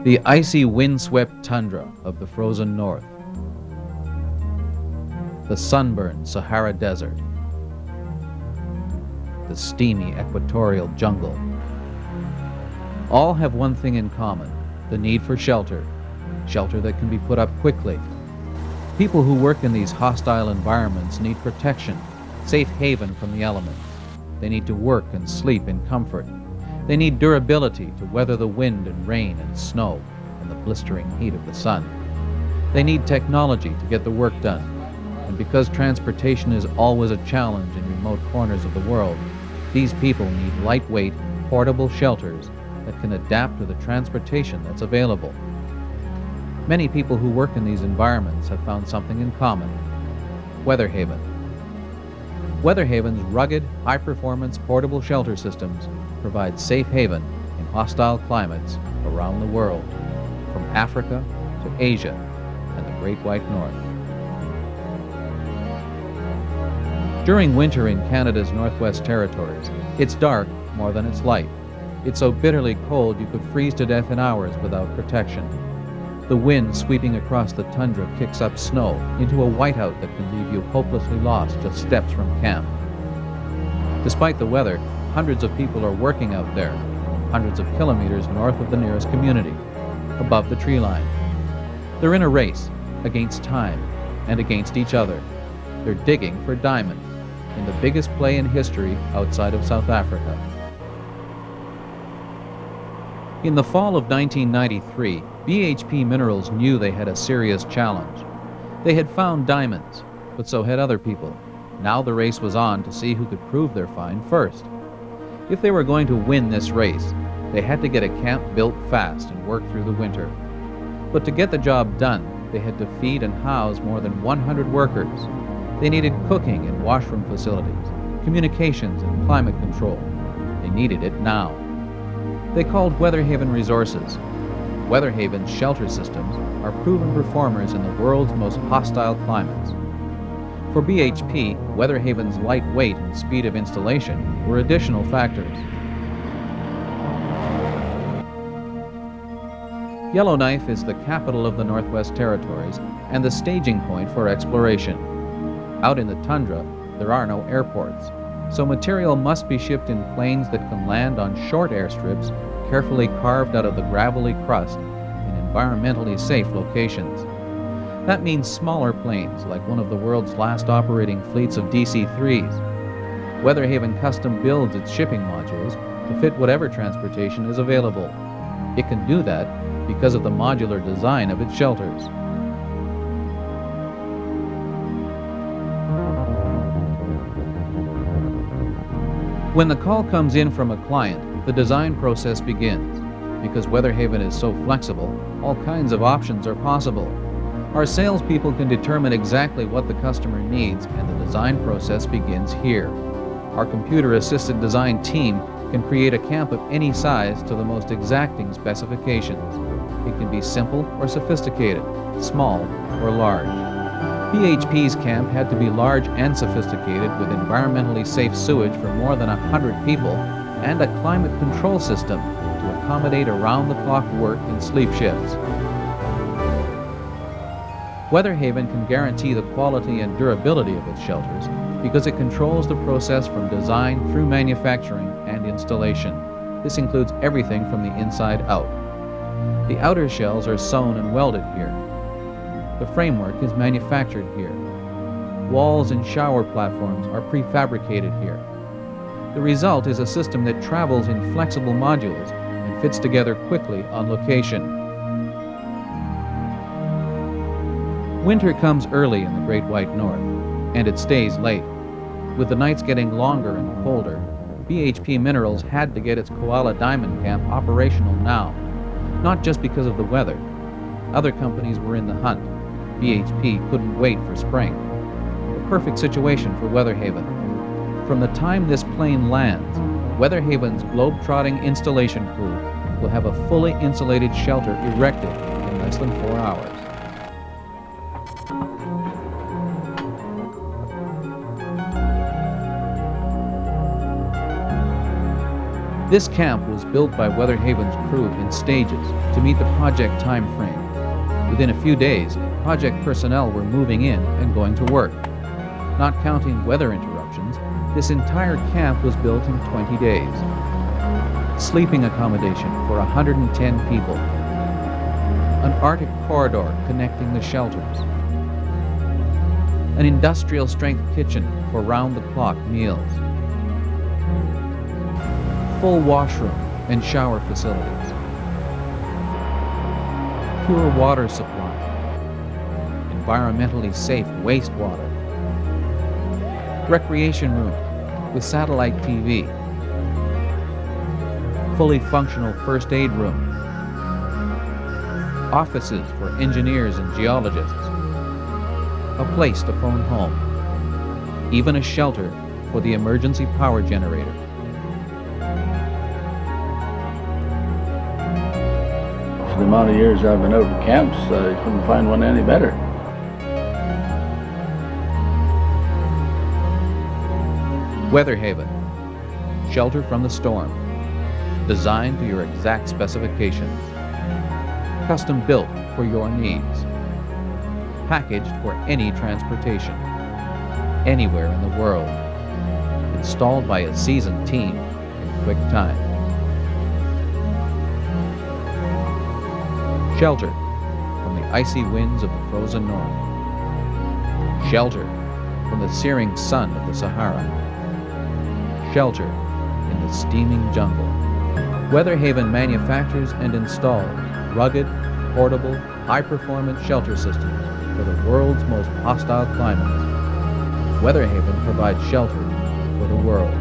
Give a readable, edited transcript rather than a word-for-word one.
The icy windswept tundra of the frozen north, the sunburned Sahara Desert, the steamy equatorial jungle, all have one thing in common: the need for shelter, shelter that can be put up quickly. People who work in these hostile environments need protection, safe haven from the elements. They need to work and sleep in comfort. They need durability to weather the wind and rain and snow and the blistering heat of the sun. They need technology to get the work done. And because transportation is always a challenge in remote corners of the world, these people need lightweight, portable shelters that can adapt to the transportation that's available. Many people who work in these environments have found something in common: Weatherhaven. Weatherhaven's rugged, high-performance portable shelter systems provide safe haven in hostile climates around the world, from Africa to Asia and the Great White North. During winter in Canada's Northwest Territories, it's dark more than it's light. It's so bitterly cold you could freeze to death in hours without protection. The wind sweeping across the tundra kicks up snow into a whiteout that can leave you hopelessly lost just steps from camp. Despite the weather, hundreds of people are working out there, hundreds of kilometers north of the nearest community, above the tree line. They're in a race, against time, and against each other. They're digging for diamond, in the biggest play in history outside of South Africa. In the fall of 1993, BHP Minerals knew they had a serious challenge. They had found diamonds, but so had other people. Now the race was on to see who could prove their find first. If they were going to win this race, they had to get a camp built fast and work through the winter. But to get the job done, they had to feed and house more than 100 workers. They needed cooking and washroom facilities, communications and climate control. They needed it now. They called Weatherhaven Resources. Weatherhaven's shelter systems are proven performers in the world's most hostile climates. For BHP, Weatherhaven's light weight and speed of installation were additional factors. Yellowknife is the capital of the Northwest Territories and the staging point for exploration. Out in the tundra, there are no airports, so material must be shipped in planes that can land on short airstrips carefully carved out of the gravelly crust in environmentally safe locations. That means smaller planes, like one of the world's last operating fleets of DC-3s. Weatherhaven custom builds its shipping modules to fit whatever transportation is available. It can do that because of the modular design of its shelters. When the call comes in from a client, the design process begins. Because Weatherhaven is so flexible, all kinds of options are possible. Our salespeople can determine exactly what the customer needs, and the design process begins here. Our computer-assisted design team can create a camp of any size to the most exacting specifications. It can be simple or sophisticated, small or large. BHP's camp had to be large and sophisticated, with environmentally safe sewage for more than 100 people and a climate control system to accommodate around-the-clock work and sleep shifts. Weatherhaven can guarantee the quality and durability of its shelters because it controls the process from design through manufacturing and installation. This includes everything from the inside out. The outer shells are sewn and welded here. The framework is manufactured here. Walls and shower platforms are prefabricated here. The result is a system that travels in flexible modules and fits together quickly on location. Winter comes early in the Great White North, and it stays late. With the nights getting longer and colder, BHP Minerals had to get its Koala Diamond Camp operational now, not just because of the weather. Other companies were in the hunt. BHP couldn't wait for spring. A perfect situation for Weatherhaven. From the time this plane lands, Weatherhaven's globe-trotting installation crew will have a fully insulated shelter erected in less than 4 hours. This camp was built by Weatherhaven's crew in stages to meet the project time frame. Within a few days, project personnel were moving in and going to work. Not counting weather interruptions, this entire camp was built in 20 days. Sleeping accommodation for 110 people. An Arctic corridor connecting the shelters. An industrial-strength kitchen for round-the-clock meals. Full washroom and shower facilities. Pure water supply. Environmentally safe wastewater. Recreation room with satellite TV. Fully functional first aid room. Offices for engineers and geologists. A place to phone home. Even a shelter for the emergency power generator. For the amount of years I've been over to camps, I couldn't find one any better. Weatherhaven. Shelter from the storm. Designed to your exact specifications. Custom built for your needs. Packaged for any transportation. Anywhere in the world. Installed by a seasoned team in quick time. Shelter from the icy winds of the frozen north. Shelter from the searing sun of the Sahara. Shelter in the steaming jungle. Weatherhaven manufactures and installs rugged, portable, high-performance shelter systems for the world's most hostile climates. Weatherhaven provides shelter for the world.